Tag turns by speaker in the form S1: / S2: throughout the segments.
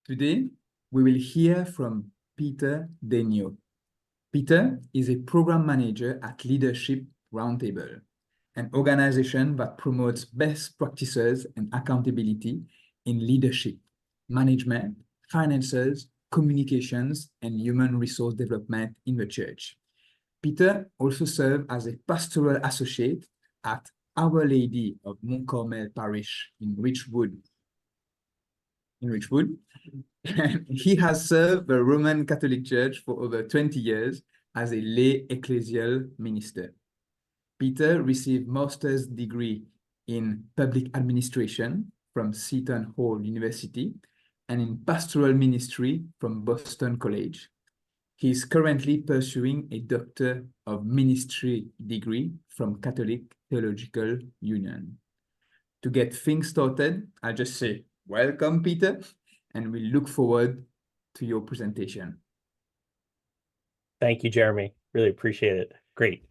S1: Today, we will hear from Peter Denio. Peter is a program manager at Leadership Roundtable, an organization that promotes best practices and accountability in leadership, management, finances, communications, and human resource development in the church. Peter also serves as a pastoral associate at Our Lady of Mont Carmel Parish in Richwood. And he has served the Roman Catholic Church for over 20 years as a lay ecclesial minister. Peter received master's degree in public administration from Seton Hall University and in pastoral ministry from Boston College. He is currently pursuing a Doctor of Ministry degree from Catholic Theological Union. To get things started, I'll just say, welcome, Peter, and we look forward to your presentation.
S2: Thank you, Jeremy. Really appreciate it. Great.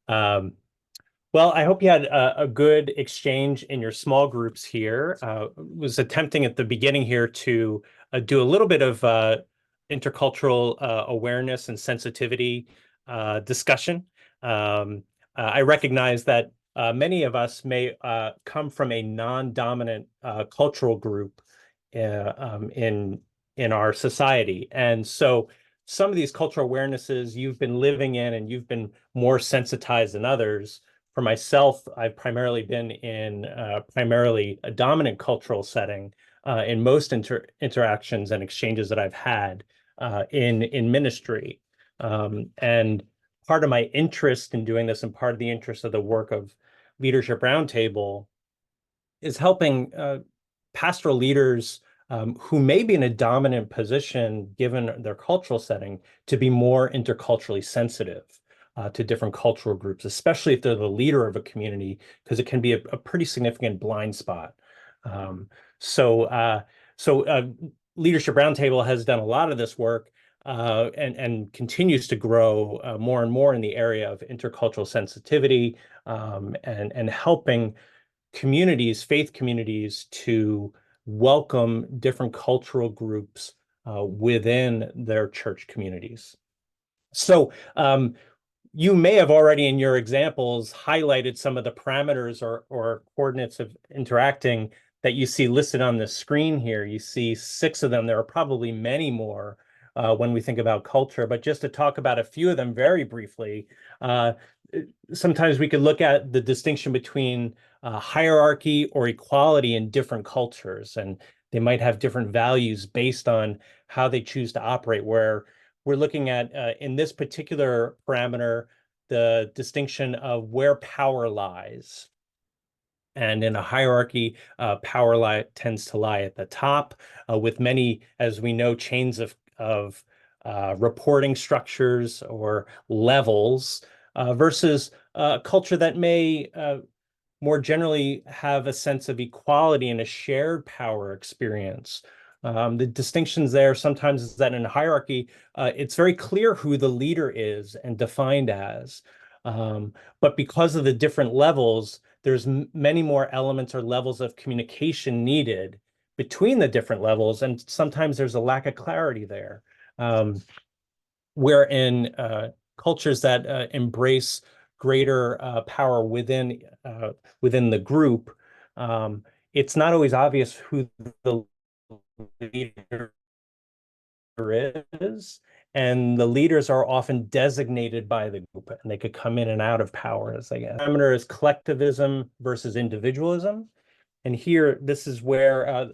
S2: Well, I hope you had a good exchange in your small groups here. Was attempting at the beginning here to do a little bit of intercultural awareness and sensitivity discussion. I recognize that many of us may come from a non-dominant cultural group in our society, and so some of these cultural awarenesses you've been living in and you've been more sensitized than others. For myself, I've primarily been in primarily a dominant cultural setting in most interactions and exchanges that I've had in ministry. And part of my interest in doing this and part of the interest of the work of Leadership Roundtable is helping pastoral leaders who may be in a dominant position given their cultural setting to be more interculturally sensitive to different cultural groups, especially if they're the leader of a community, because it can be a pretty significant blind spot. So Leadership Roundtable has done a lot of this work and continues to grow more and more in the area of intercultural sensitivity and helping communities, faith communities, to welcome different cultural groups within their church communities. So you may have already in your examples highlighted some of the parameters or coordinates of interacting that you see listed on the screen here. You see 6 of them. There are probably many more when we think about culture, but just to talk about a few of them very briefly, sometimes we could look at the distinction between hierarchy or equality in different cultures, and they might have different values based on how they choose to operate, where we're looking at, in this particular parameter, the distinction of where power lies. And in a hierarchy, power tends to lie at the top, with many, as we know, chains of reporting structures or levels, versus a culture that may more generally have a sense of equality and a shared power experience. The distinctions there sometimes is that in a hierarchy, it's very clear who the leader is and defined as. But because of the different levels, there's many more elements or levels of communication needed between the different levels, and sometimes there's a lack of clarity there. Where in cultures that embrace greater power within the group, it's not always obvious who the leader is, and the leaders are often designated by the group, and they could come in and out of power as they get. The parameter is collectivism versus individualism, and here this is where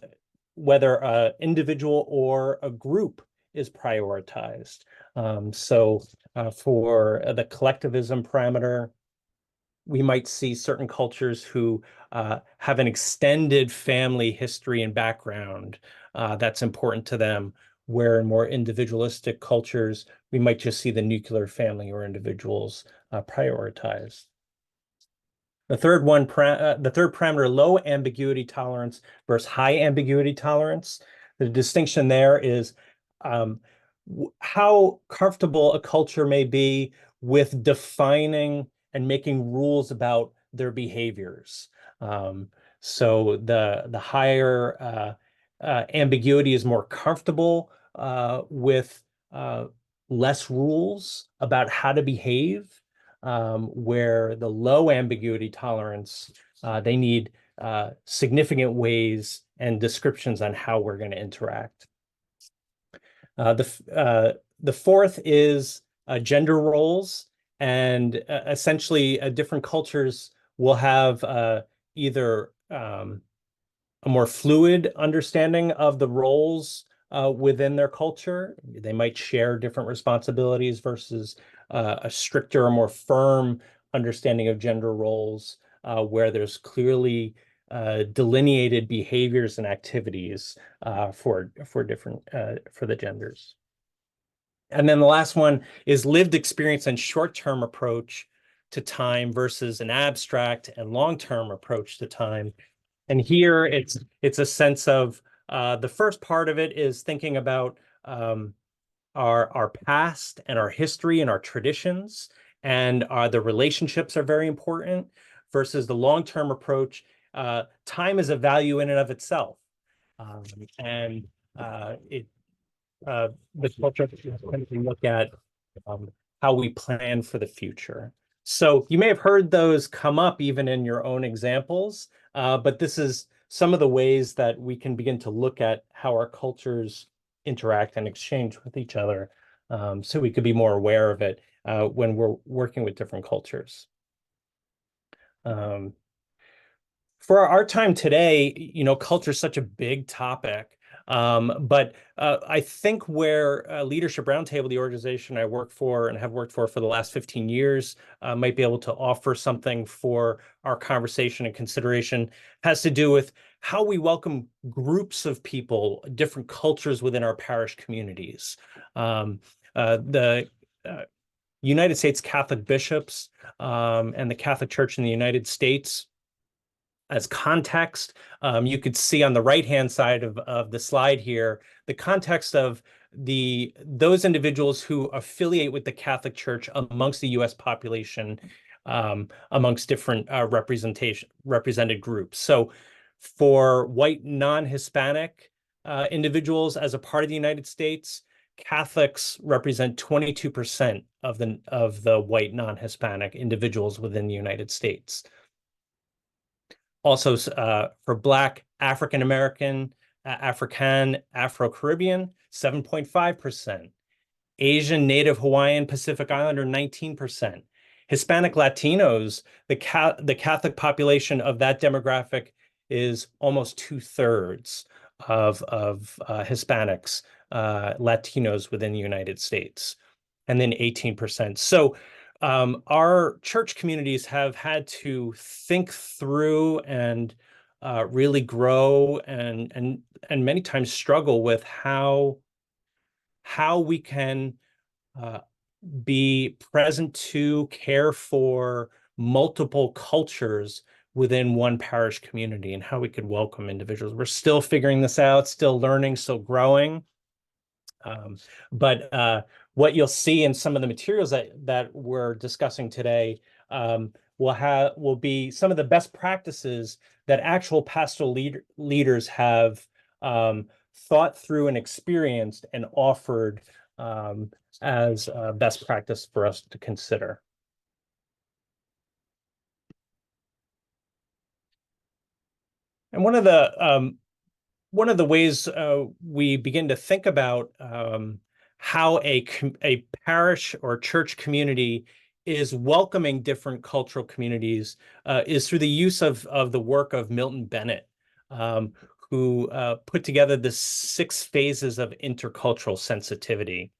S2: whether an individual or a group is prioritized. For the collectivism parameter, we might see certain cultures who have an extended family history and background that's important to them, where in more individualistic cultures, we might just see the nuclear family or individuals prioritized. The third parameter, low ambiguity tolerance versus high ambiguity tolerance. The distinction there is how comfortable a culture may be with defining and making rules about their behaviors. So the higher ambiguity is more comfortable with less rules about how to behave, where the low ambiguity tolerance, they need significant ways and descriptions on how we're going to interact. The fourth is gender roles, and essentially different cultures will have either a more fluid understanding of the roles within their culture. They might share different responsibilities versus a stricter or more firm understanding of gender roles, where there's clearly delineated behaviors and activities for the genders. And then the last one is lived experience and short-term approach to time versus an abstract and long-term approach to time. And here it's a sense of the first part of it is thinking about our past and our history and our traditions, and the relationships are very important, versus the long-term approach. Time is a value in and of itself, and the culture tends to look at how we plan for the future. So you may have heard those come up even in your own examples, but this is some of the ways that we can begin to look at how our cultures interact and exchange with each other, so we could be more aware of it when we're working with different cultures. For our time today, culture is such a big topic. But I think where Leadership Roundtable, the organization I work for and have worked for the last 15 years, might be able to offer something for our conversation and consideration, has to do with how we welcome groups of people, different cultures within our parish communities. The United States Catholic bishops and the Catholic Church in the United States, as context, you could see on the right-hand side of the slide here, the context of those individuals who affiliate with the Catholic Church amongst the U.S. population, amongst different represented groups. So for white non-Hispanic individuals as a part of the United States, Catholics represent 22% of the white non-Hispanic individuals within the United States. Also, for Black, African American, African, Afro-Caribbean, 7.5%. Asian, Native Hawaiian, Pacific Islander, 19%. Hispanic Latinos, the Catholic population of that demographic is almost 2/3 of Hispanics, Latinos within the United States, and then 18%. So our church communities have had to think through and really grow and many times struggle with how we can be present to care for multiple cultures within one parish community, and how we could welcome individuals. We're still figuring this out, still learning, still growing. But what you'll see in some of the materials that we're discussing today will be some of the best practices that actual pastoral leaders have thought through and experienced and offered as best practice for us to consider. And one of the ways we begin to think about how a parish or church community is welcoming different cultural communities is through the use of the work of Milton Bennett, who put together the 6 phases of intercultural sensitivity.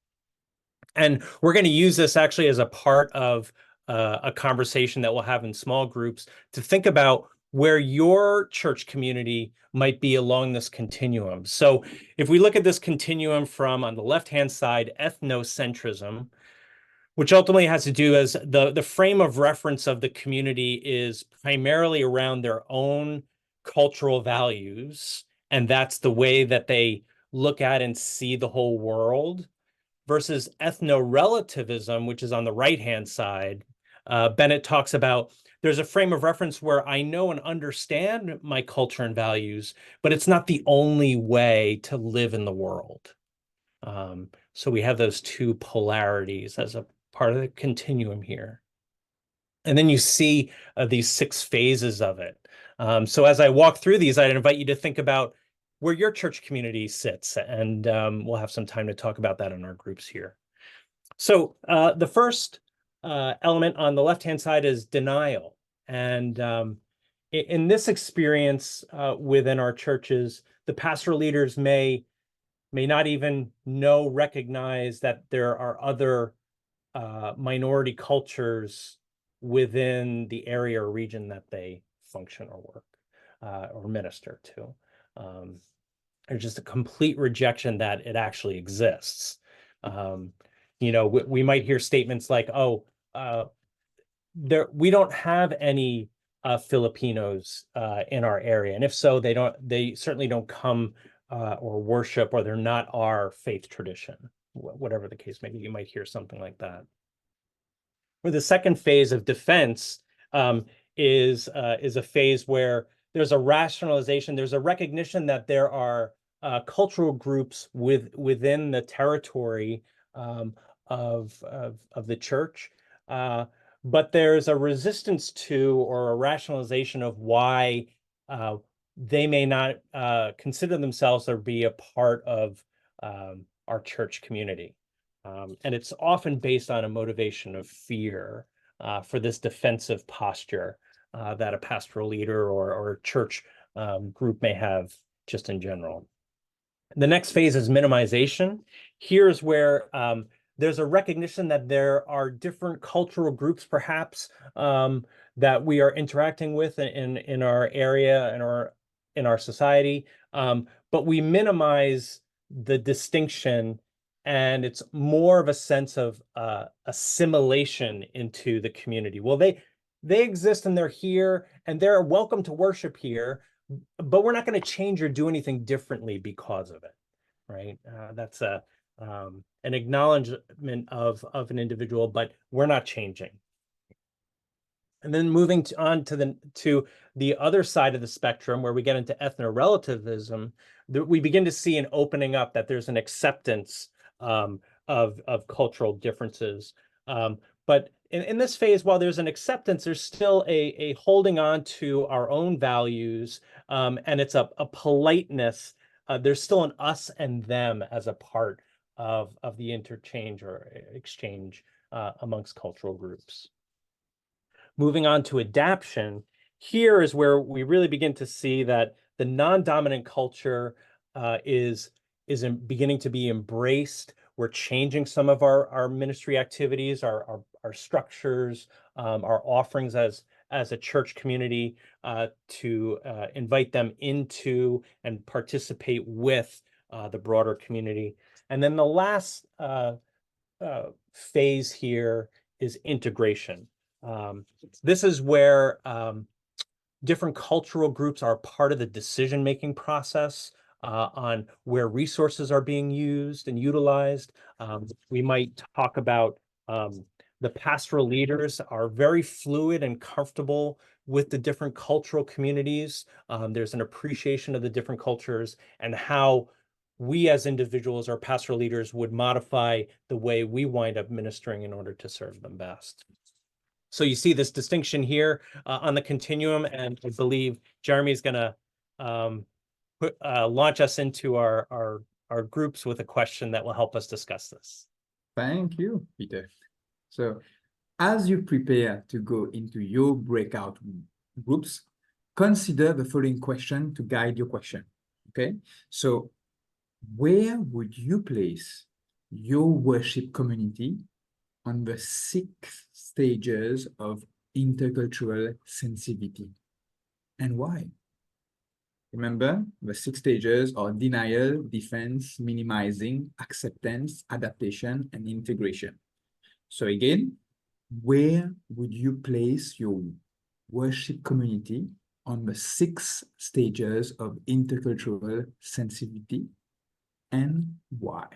S2: And we're going to use this actually as a part of a conversation that we'll have in small groups to think about where your church community might be along this continuum. So if we look at this continuum from, on the left-hand side, ethnocentrism, which ultimately has to do as the frame of reference of the community is primarily around their own cultural values, and that's the way that they look at and see the whole world, versus ethno-relativism, which is on the right-hand side, Bennett talks about there's a frame of reference where I know and understand my culture and values, but it's not the only way to live in the world. So we have those two polarities as a part of the continuum here. And then you see these 6 phases of it. So as I walk through these, I'd invite you to think about where your church community sits, and we'll have some time to talk about that in our groups here. So the first element on the left-hand side is denial. And in this experience within our churches, the pastoral leaders may not even recognize that there are other minority cultures within the area or region that they function or work or minister to. There's just a complete rejection that it actually exists. We might hear statements like, "Oh, we don't have any Filipinos in our area, and if so, they certainly don't come or worship, or they're not our faith tradition." Whatever the case may be, you might hear something like that. Or the second phase of defense is a phase where there's a rationalization, there's a recognition that there are cultural groups within the territory of the church, but there's a resistance to, or a rationalization of, why they may not consider themselves or be a part of our church community. And it's often based on a motivation of fear for this defensive posture that a pastoral leader or church group may have just in general. The next phase is minimization. Here's where there's a recognition that there are different cultural groups, perhaps, that we are interacting with in our area and in our society, but we minimize the distinction, and it's more of a sense of assimilation into the community. Well, they exist and they're here and they're welcome to worship here, but we're not going to change or do anything differently because of it, right? That's an acknowledgement of an individual, but we're not changing. And then moving on to the other side of the spectrum, where we get into ethno-relativism, we begin to see an opening up, that there's an acceptance of cultural differences. But in this phase, while there's an acceptance, there's still a holding on to our own values, and it's a politeness. There's still an us and them as a part of the interchange or exchange amongst cultural groups. Moving on to adaption, here is where we really begin to see that the non-dominant culture is beginning to be embraced. We're changing some of our ministry activities, our structures, our offerings as a church community to invite them into and participate with the broader community. And then the last phase here is integration. This is where different cultural groups are part of the decision-making process on where resources are being used and utilized. We might talk about the pastoral leaders are very fluid and comfortable with the different cultural communities. There's an appreciation of the different cultures and how we as individuals or pastoral leaders would modify the way we wind up ministering in order to serve them best. So you see this distinction here on the continuum, and I believe Jeremy is going to launch us into our groups with a question that will help us discuss this.
S1: Thank you, Peter. So as you prepare to go into your breakout groups, consider the following question to guide your question, okay? So where would you place your worship community on the 6 stages of intercultural sensitivity, and why? Remember, the 6 stages are denial, defense, minimizing, acceptance, adaptation, and integration. So again, where would you place your worship community on the 6 stages of intercultural sensitivity, and why?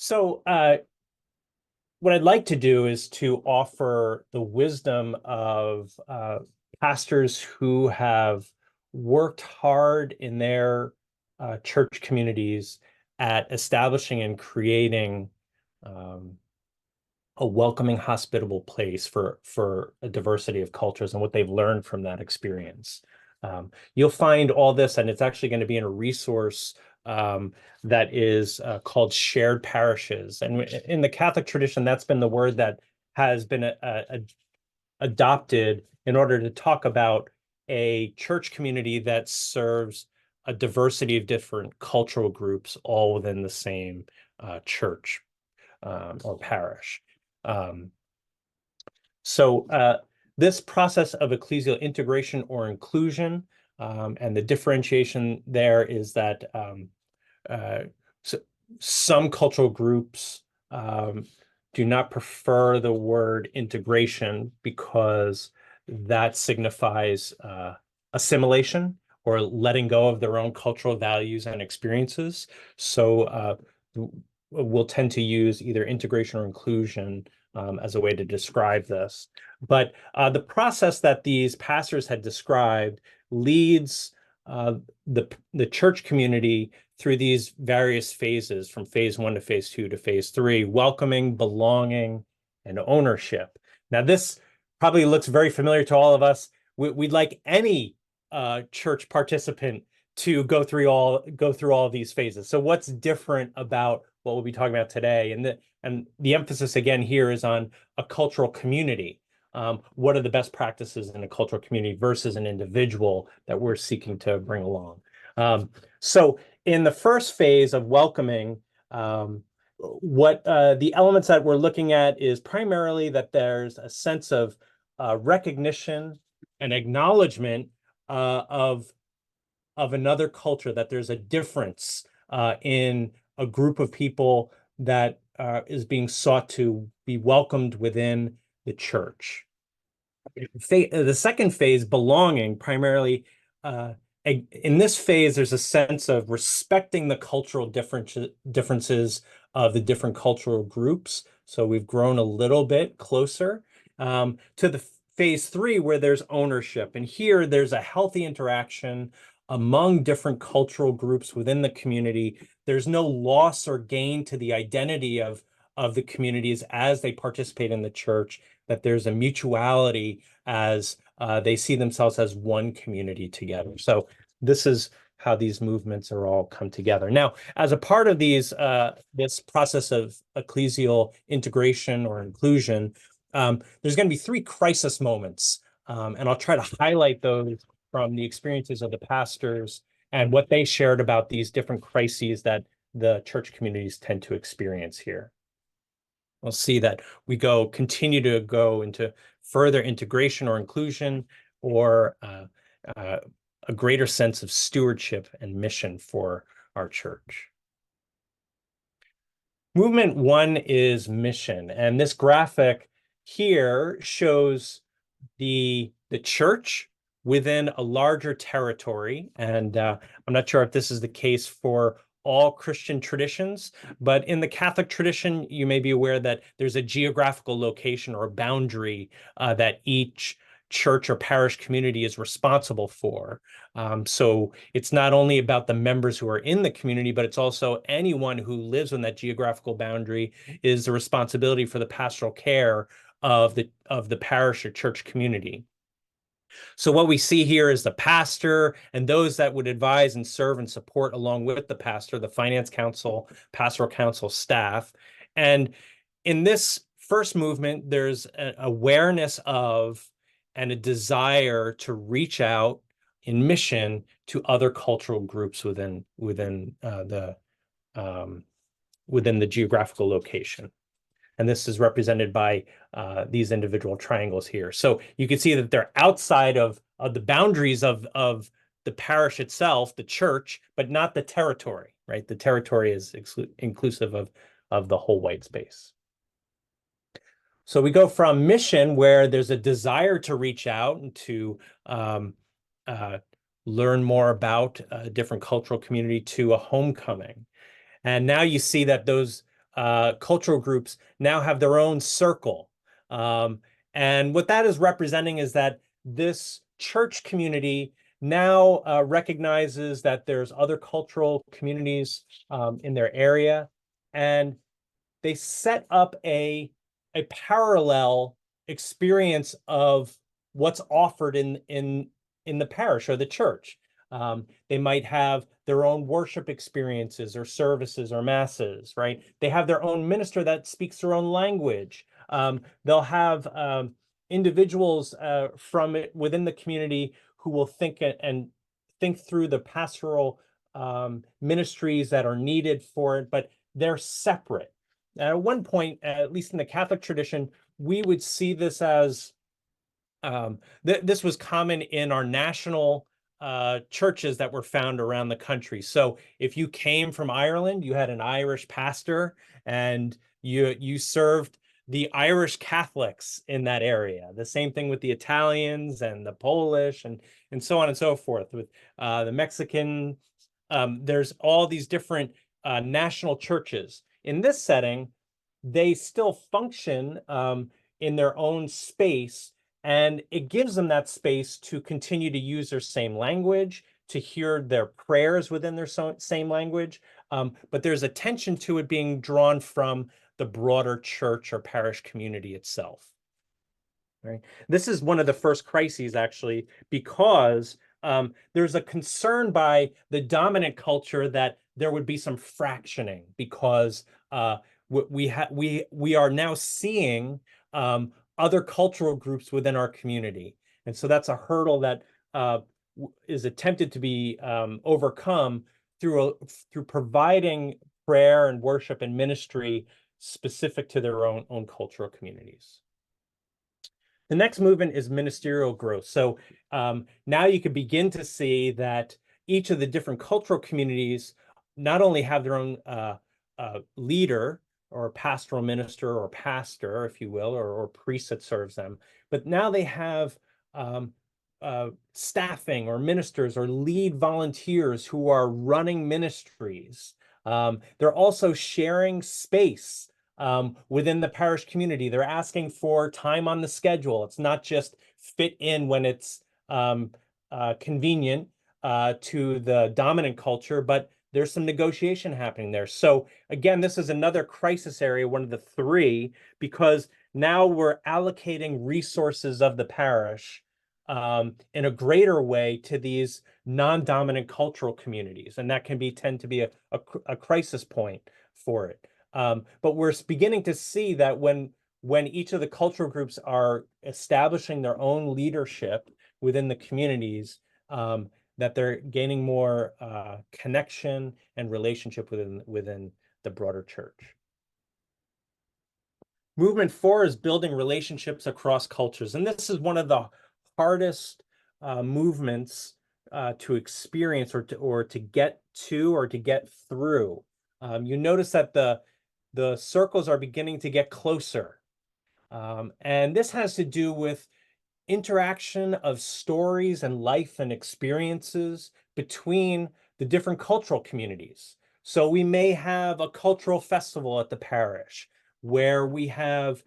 S2: So what I'd like to do is to offer the wisdom of pastors who have worked hard in their church communities at establishing and creating a welcoming, hospitable place for a diversity of cultures and what they've learned from that experience. You'll find all this, and it's actually going to be in a resource that is called Shared Parishes. And in the Catholic tradition, that's been the word that has been adopted in order to talk about a church community that serves a diversity of different cultural groups all within the same church or parish. So this process of ecclesial integration or inclusion, and the differentiation there is that so some cultural groups do not prefer the word integration because that signifies assimilation or letting go of their own cultural values and experiences. So we'll tend to use either integration or inclusion as a way to describe this. But the process that these pastors had described leads the church community through these various phases, from phase 1 to phase 2 to phase 3, welcoming, belonging, and ownership. Now, this probably looks very familiar to all of us. We'd like any church participant to go through all of these phases. So what's different about what we'll be talking about today? And the emphasis again here is on a cultural community. What are the best practices in a cultural community versus an individual that we're seeking to bring along? So in the first phase of welcoming, what the elements that we're looking at is primarily that there's a sense of recognition and acknowledgement of another culture, that there's a difference in a group of people that is being sought to be welcomed within the church. The second phase, belonging, primarily in this phase, there's a sense of respecting the cultural differences of the different cultural groups. So we've grown a little bit closer to the phase 3, where there's ownership. And here there's a healthy interaction among different cultural groups within the community. There's no loss or gain to the identity of the communities as they participate in the church, that there's a mutuality as they see themselves as one community together. So this is how these movements are all come together. Now, as a part of these this process of ecclesial integration or inclusion, there's going to be 3 crisis moments, and I'll try to highlight those from the experiences of the pastors and what they shared about these different crises that the church communities tend to experience here. We'll see that we continue to go into further integration or inclusion, or a greater sense of stewardship and mission for our church. Movement 1 is mission, and this graphic here shows the church within a larger territory. And I'm not sure if this is the case for all Christian traditions, but in the Catholic tradition, you may be aware that there's a geographical location or a boundary that each church or parish community is responsible for. So it's not only about the members who are in the community, but it's also anyone who lives in that geographical boundary is the responsibility for the pastoral care of the parish or church community. So what we see here is the pastor and those that would advise and serve and support along with the pastor, the finance council, pastoral council staff. And in this first movement, there's an awareness of and a desire to reach out in mission to other cultural groups within the geographical location. And this is represented by these individual triangles here. So you can see that they're outside of the boundaries of the parish itself, the church, but not the territory, right? The territory is inclusive of the whole white space. So we go from mission, where there's a desire to reach out and to learn more about a different cultural community, to a homecoming. And now you see that those cultural groups now have their own circle. And what that is representing is that this church community now recognizes that there's other cultural communities in their area, and they set up a parallel experience of what's offered in the parish or the church. They might have their own worship experiences or services or masses, right? They have their own minister that speaks their own language. They'll have individuals from within the community who will think through the pastoral ministries that are needed for it, but they're separate. At one point, at least in the Catholic tradition, we would see this as this was common in our national churches that were found around the country. So if you came from Ireland, you had an Irish pastor, and you served the Irish Catholics in that area. The same thing with the Italians and the Polish and so on and so forth. With the Mexican, there's all these different national churches. In this setting, they still function in their own space, and it gives them that space to continue to use their same language, to hear their prayers within their same language. But there's attention to it being drawn from the broader church or parish community itself. Right? This is one of the first crises, actually, because there's a concern by the dominant culture that there would be some fractioning, because we are now seeing other cultural groups within our community, and so that's a hurdle that is attempted to be overcome through providing prayer and worship and ministry specific to their own cultural communities. The next movement is ministerial growth. So now you can begin to see that each of the different cultural communities not only have their own leader or pastoral minister or pastor, if you will, or priest that serves them, but now they have staffing or ministers or lead volunteers who are running ministries. They're also sharing space within the parish community. They're asking for time on the schedule. It's not just fit in when it's convenient to the dominant culture, but there's some negotiation happening there. So again, this is another crisis area, one of the three, because now we're allocating resources of the parish in a greater way to these non-dominant cultural communities, and that can tend to be a crisis point for it. But we're beginning to see that when each of the cultural groups are establishing their own leadership within the communities, that they're gaining more connection and relationship within the broader church. Movement 4 is building relationships across cultures, and this is one of the hardest movements to experience or to get to or to get through. You notice that the circles are beginning to get closer, and this has to do with interaction of stories and life and experiences between the different cultural communities. So we may have a cultural festival at the parish where we have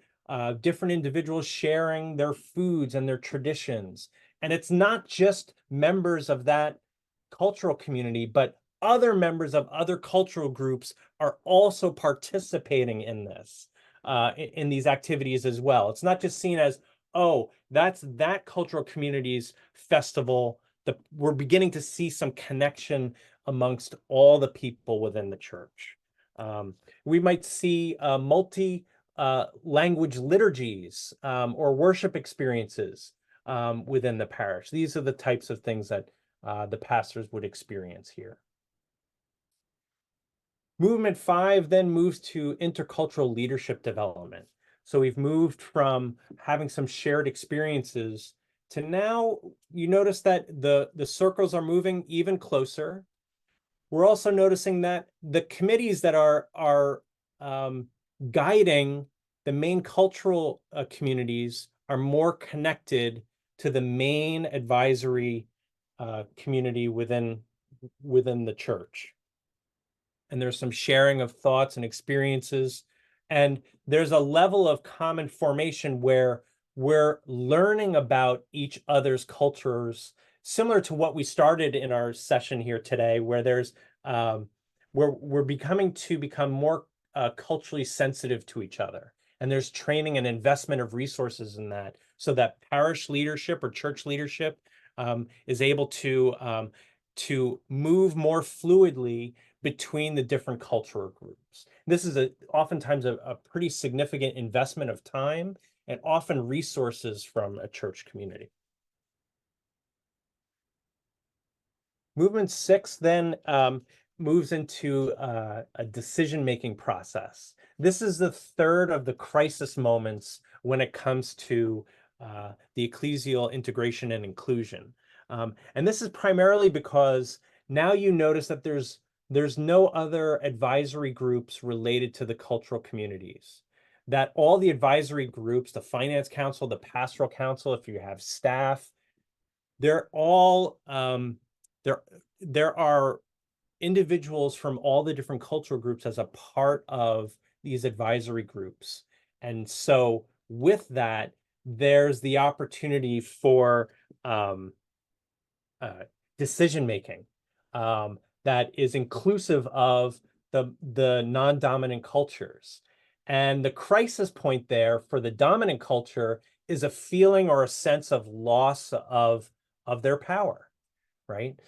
S2: different individuals sharing their foods and their traditions. And it's not just members of that cultural community, but other members of other cultural groups are also participating in this, in these activities as well. It's not just seen as, oh, that's that cultural community's festival. We're beginning to see some connection amongst all the people within the church. We might see multi-language liturgies or worship experiences within the parish. These are the types of things that the pastors would experience here. Movement 5 then moves to intercultural leadership development. So we've moved from having some shared experiences to now you notice that the circles are moving even closer. We're also noticing that the committees that are guiding the main cultural communities are more connected to the main advisory community within the church. and there's some sharing of thoughts and experiences. And there's a level of common formation where we're learning about each other's cultures, similar to what we started in our session here today, where there's we're become more culturally sensitive to each other. And there's training and investment of resources in that, so that parish leadership or church leadership is able to move more fluidly between the different cultural groups. This is oftentimes a pretty significant investment of time and often resources from a church community. Movement 6 then moves into a decision-making process. This is the third of the crisis moments when it comes to the ecclesial integration and inclusion. And this is primarily because now you notice that there's no other advisory groups related to the cultural communities. That all the advisory groups, the finance council, the pastoral council, if you have staff, they're all there are individuals from all the different cultural groups as a part of these advisory groups. And so with that, there's the opportunity for decision-making that is inclusive of the non-dominant cultures. And the crisis point there for the dominant culture is a feeling or a sense of loss of their power, right?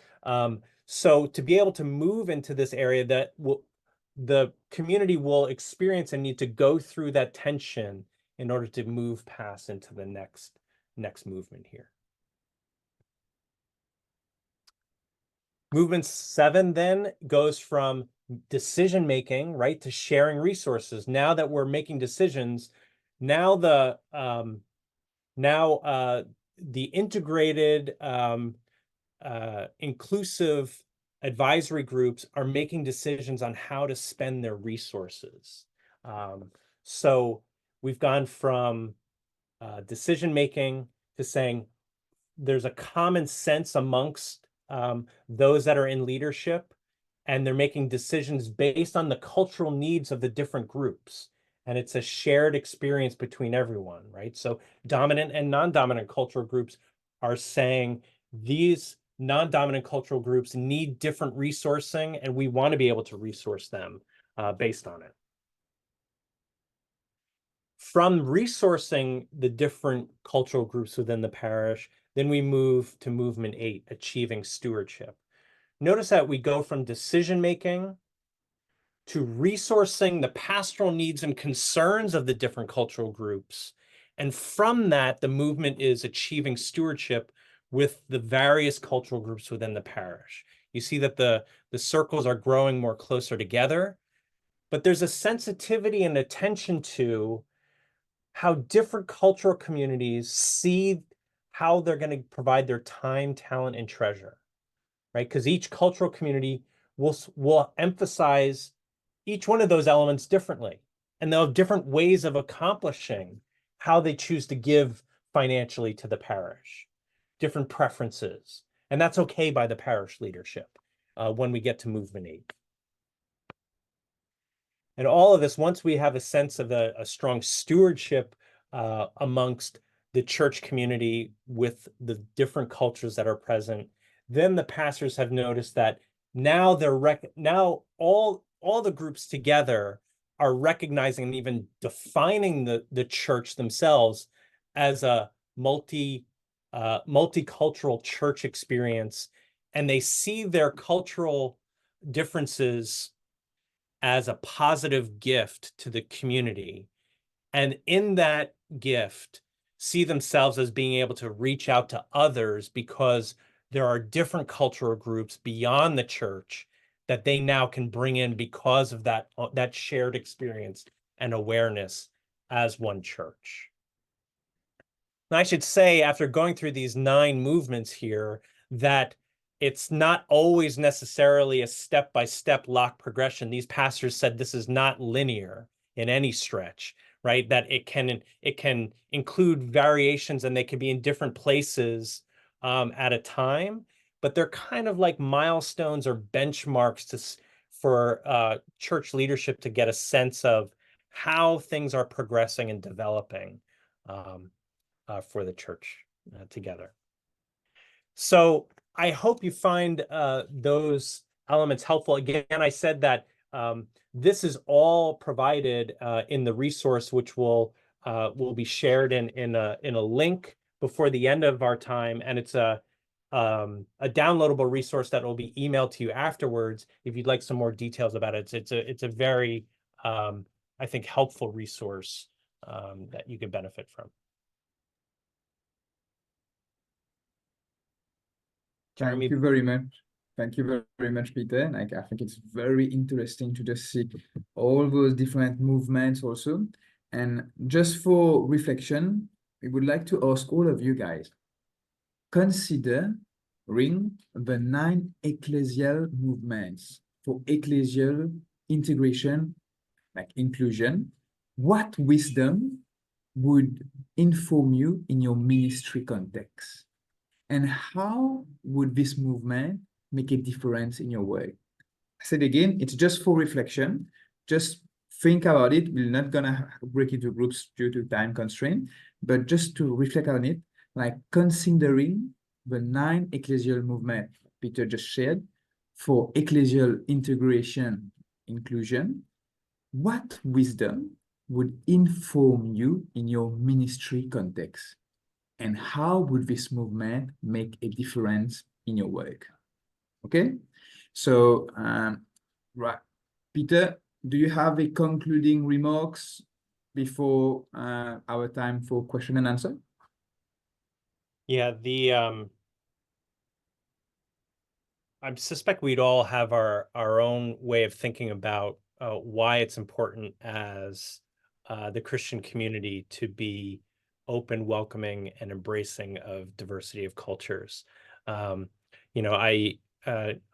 S2: So to be able to move into this area that the community will experience and need to go through that tension in order to move past into the next movement here. Movement 7 then goes from decision-making, right, to sharing resources. Now that we're making decisions, now the integrated inclusive advisory groups are making decisions on how to spend their resources. So we've gone from decision-making to saying there's a common sense amongst those that are in leadership, and they're making decisions based on the cultural needs of the different groups. And it's a shared experience between everyone, right? So dominant and non-dominant cultural groups are saying these non-dominant cultural groups need different resourcing, and we want to be able to resource them based on it. From resourcing the different cultural groups within the parish, then we move to movement 8, achieving stewardship. Notice that we go from decision-making to resourcing the pastoral needs and concerns of the different cultural groups. And from that, the movement is achieving stewardship with the various cultural groups within the parish. You see that the circles are growing more closer together, but there's a sensitivity and attention to how different cultural communities see how they're going to provide their time, talent, and treasure, right? Because each cultural community will emphasize each one of those elements differently, and they'll have different ways of accomplishing how they choose to give financially to the parish, different preferences, and that's okay by the parish leadership when we get to movement 8. And all of this, once we have a sense of a strong stewardship amongst the church community with the different cultures that are present, then the pastors have noticed that now now all the groups together are recognizing and even defining the church themselves as a multicultural church experience, and they see their cultural differences as a positive gift to the community. And in that gift, see themselves as being able to reach out to others because there are different cultural groups beyond the church that they now can bring in because of that shared experience and awareness as one church. And I should say, after going through these 9 movements here, that it's not always necessarily a step-by-step locked progression. These pastors said this is not linear in any stretch, right? That it can include variations, and they can be in different places at a time, but they're kind of like milestones or benchmarks for church leadership to get a sense of how things are progressing and developing for the church together. So I hope you find those elements helpful. Again, I said that this is all provided in the resource, which will be shared in a link before the end of our time, and it's a downloadable resource that will be emailed to you afterwards if you'd like some more details about it. It's a very I think helpful resource that you can benefit from. Jeremy?
S1: Thank you very much. Thank you very much, Peter. Like, I think it's very interesting to just see all those different movements also. And just for reflection, we would like to ask all of you guys, considering the 9 ecclesial movements for ecclesial integration, like inclusion. What wisdom would inform you in your ministry context? And how would this movement make a difference in your work? I said again, it's just for reflection. Just think about it. We're not gonna break into groups due to time constraint, but just to reflect on it, like considering the 9 ecclesial movement Peter just shared for ecclesial integration, inclusion, what wisdom would inform you in your ministry context? And how would this movement make a difference in your work? Okay, so right, Peter, do you have a concluding remarks before our time for question and answer?
S2: Yeah, I suspect we'd all have our own way of thinking about why it's important as the Christian community to be open, welcoming, and embracing of diversity of cultures. You know, I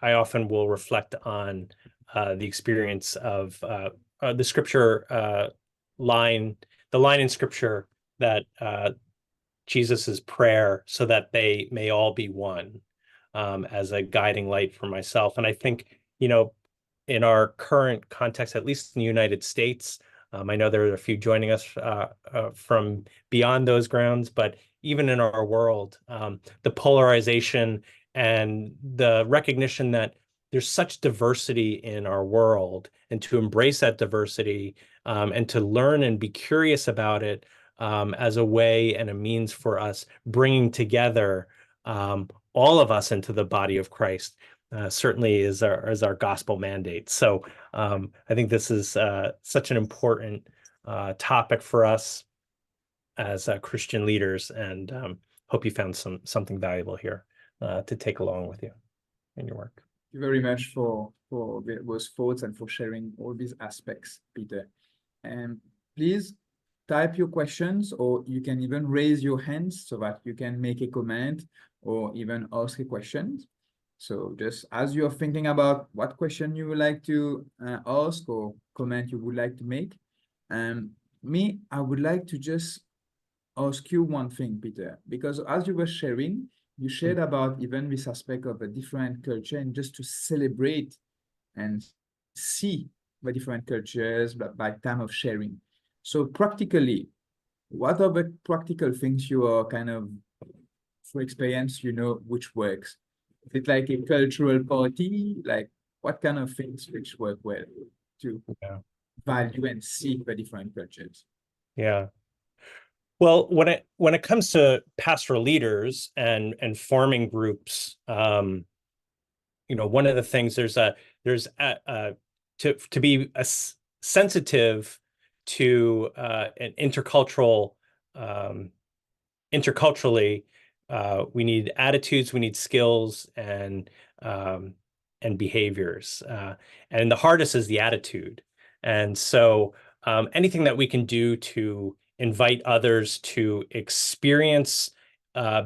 S2: often will reflect on the experience of the scripture line, the line in scripture that Jesus's prayer, so that they may all be one, as a guiding light for myself. And I think, you know, in our current context, at least in the United States, I know there are a few joining us from beyond those grounds, but even in our world, the polarization and the recognition that there's such diversity in our world, and to embrace that diversity and to learn and be curious about it as a way and a means for us bringing together all of us into the body of Christ. Certainly is our gospel mandate. So I think this is such an important topic for us as Christian leaders, and hope you found something valuable here to take along with you in your work.
S1: Thank you very much for those thoughts and for sharing all these aspects, Peter. And please type your questions, or you can even raise your hands so that you can make a comment or even ask a question. So just as you're thinking about what question you would like to ask or comment you would like to make, I would like to just ask you one thing, Peter, because as you were sharing, you shared about even this aspect of a different culture, and just to celebrate and see the different cultures by time of sharing. So practically, what are the practical things you are kind of, for experience, you know, which works? Is it like a cultural party? Like, what kind of things which work well to value and see the different cultures?
S2: Yeah. Well, when it comes to pastoral leaders and forming groups, you know, one of the things to be sensitive to an interculturally, we need attitudes, we need skills, and behaviors, and the hardest is the attitude. And so anything that we can do to invite others to experience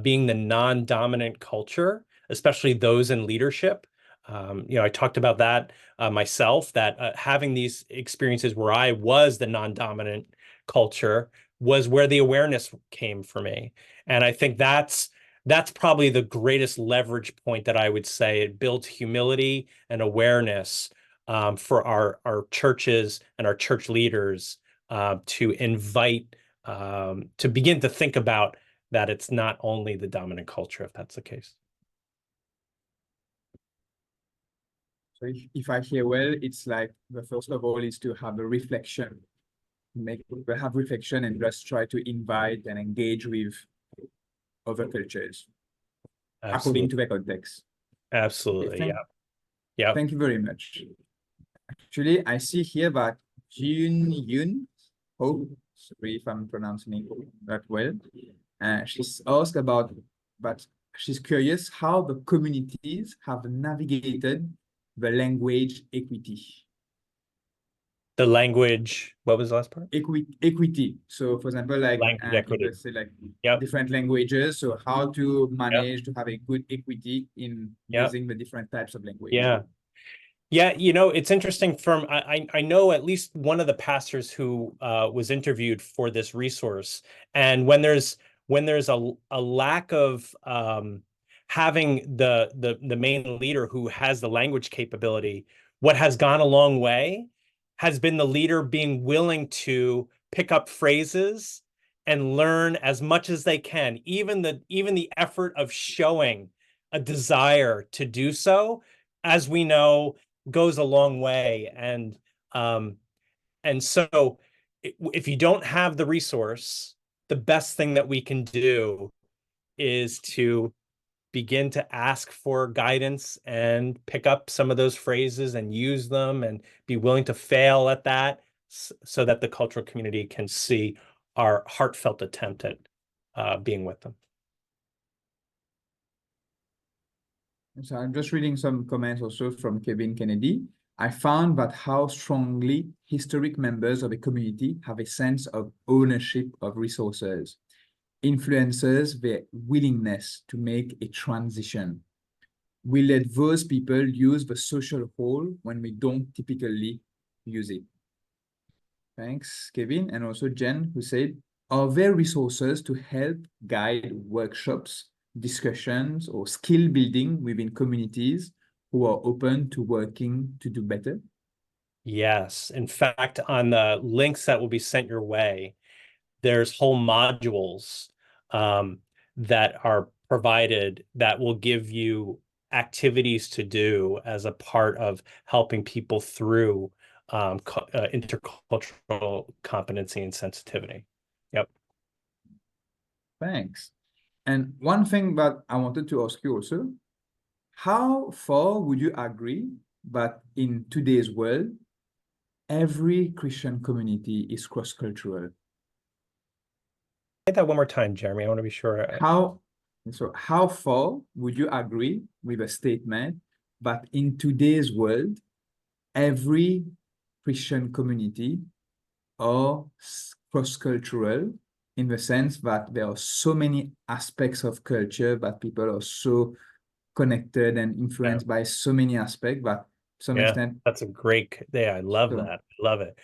S2: being the non-dominant culture, especially those in leadership. You know, I talked about that myself, that having these experiences where I was the non-dominant culture was where the awareness came for me. And I think that's probably the greatest leverage point that I would say. It builds humility and awareness for our churches and our church leaders to invite, to begin to think about that it's not only the dominant culture, if that's the case.
S1: So if I hear well, it's like the first of all is to have a reflection, have reflection and just try to invite and engage with other cultures according to the context.
S2: Absolutely.
S1: Okay,
S2: Yeah. Yeah.
S1: Thank you very much. Actually, I see here that Yun, oh, sorry if I'm pronouncing that well. She's asked about, but she's curious how the communities have navigated the language equity.
S2: The language, what was the last part?
S1: Equity. So, for example, like
S2: Language
S1: if
S2: equity.
S1: let's say like
S2: Yep.
S1: different languages, so how to
S2: Yep.
S1: manage to have a good equity in
S2: Yep.
S1: using the different types of language.
S2: Yeah. Yeah, it's interesting. I know at least one of the pastors who was interviewed for this resource, and when there's a lack of having the main leader who has the language capability, what has gone a long way has been the leader being willing to pick up phrases and learn as much as they can, even the effort of showing a desire to do so, as we know, goes a long way. And so if you don't have the resource, the best thing that we can do is to begin to ask for guidance and pick up some of those phrases and use them and be willing to fail at that, so that the cultural community can see our heartfelt attempt at being with them.
S1: So I'm just reading some comments also from Kevin Kennedy. I found that how strongly historic members of a community have a sense of ownership of resources influences their willingness to make a transition. We let those people use the social hall when we don't typically use it. Thanks, Kevin. And also Jen, who said, are there resources to help guide workshops, discussions, or skill building within communities who are open to working to do better?
S2: Yes. In fact, on the links that will be sent your way, there's whole modules that are provided that will give you activities to do as a part of helping people through intercultural competency and sensitivity. Yep.
S1: Thanks. And one thing that I wanted to ask you also, how far would you agree that in today's world, every Christian community is cross-cultural?
S2: Say that one more time, Jeremy. I want to be sure.
S1: How far would you agree with a statement that in today's world, every Christian community are cross-cultural in the sense that there are so many aspects of culture that people are so connected and influenced by so many aspects that to some extent.
S2: That's a great, I love
S1: So,
S2: that. I love it.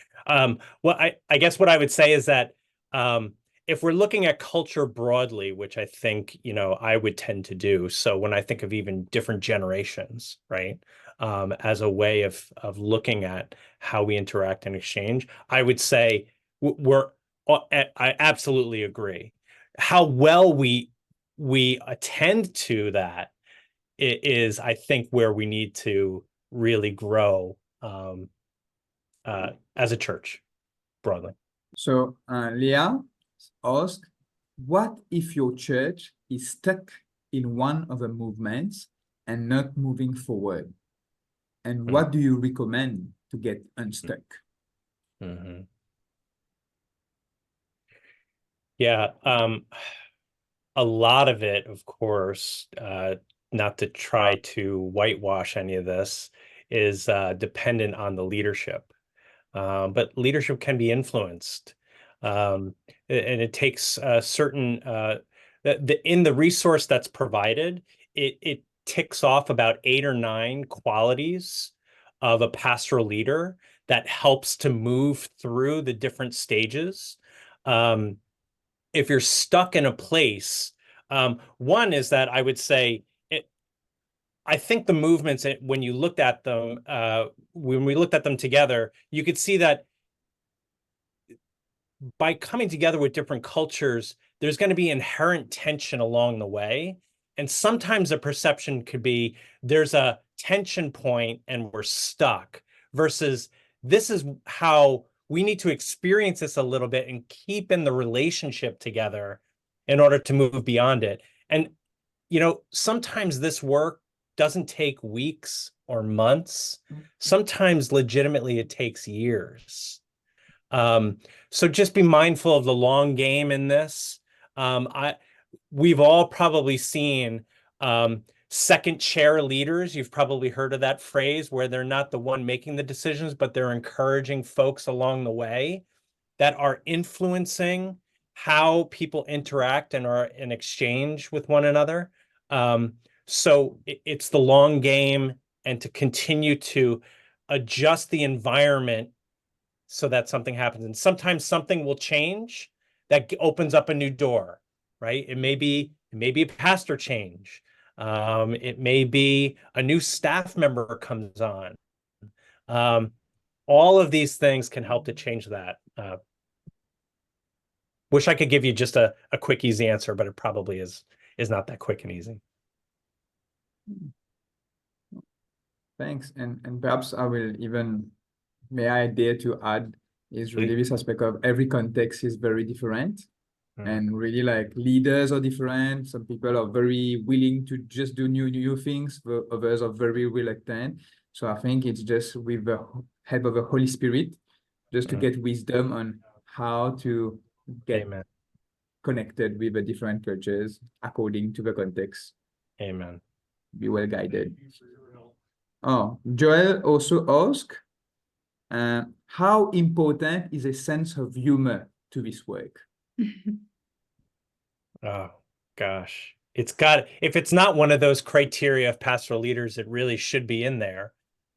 S2: Well, I guess what I would say is that if we're looking at culture broadly, which I think, I would tend to do. So when I think of even different generations, right, as a way of looking at how we interact and exchange, I would say I absolutely agree. How well we attend to that is, I think, where we need to really grow as a church broadly.
S1: So Leah asked, what if your church is stuck in one of the movements and not moving forward? And what do you recommend to get unstuck?
S2: Mm-hmm. Yeah, a lot of it, of course, not to try to whitewash any of this, is dependent on the leadership. But leadership can be influenced. And it takes a certain, in the resource that's provided, it ticks off about 8 or 9 qualities of a pastoral leader that helps to move through the different stages. If you're stuck in a place, one is that I would say I think the movements, when you looked at them, when we looked at them together, you could see that by coming together with different cultures, there's going to be inherent tension along the way. And sometimes the perception could be there's a tension point and we're stuck, versus this is how we need to experience this a little bit and keep in the relationship together in order to move beyond it. And, sometimes this work doesn't take weeks or months. Sometimes legitimately it takes years. So just be mindful of the long game in this. We've all probably seen second chair leaders. You've probably heard of that phrase, where they're not the one making the decisions, but they're encouraging folks along the way that are influencing how people interact and are in exchange with one another. So it's the long game, and to continue to adjust the environment so that something happens. And sometimes something will change that opens up a new door, right? It may be a pastor change. It may be a new staff member comes on. All of these things can help to change that. Wish I could give you just a quick, easy answer, but it probably is not that quick and easy.
S1: Thanks. And perhaps I will even, may I dare to add, is really this aspect of every context is very different. And really, like, leaders are different. Some people are very willing to just do new things, others are very reluctant. So I think it's just with the help of the Holy Spirit, just to get wisdom on how to get
S2: Amen.
S1: connected with the different cultures according to the context.
S2: Amen.
S1: Be well guided. Oh, Joel also asked, how important is a sense of humor to this work?
S2: Oh, gosh. If it's not one of those criteria of pastoral leaders, it really should be in there.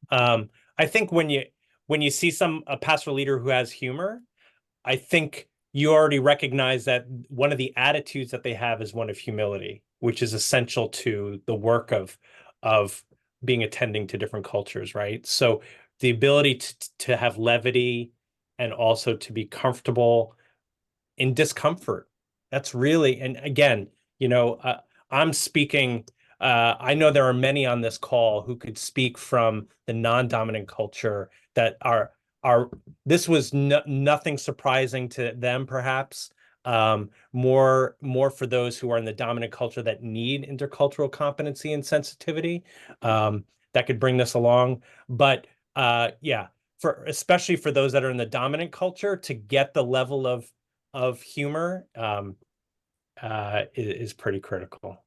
S2: I think when you see a pastoral leader who has humor, I think you already recognize that one of the attitudes that they have is one of humility, which is essential to the work of being attending to different cultures, right? So the ability to have levity and also to be comfortable in discomfort. That's really, and again, I'm speaking, I know there are many on this call who could speak from the non-dominant culture that this was nothing surprising to them, perhaps. More for those who are in the dominant culture that need intercultural competency and sensitivity, that could bring this along. But yeah, especially for those that are in the dominant culture, to get the level of humor is pretty critical.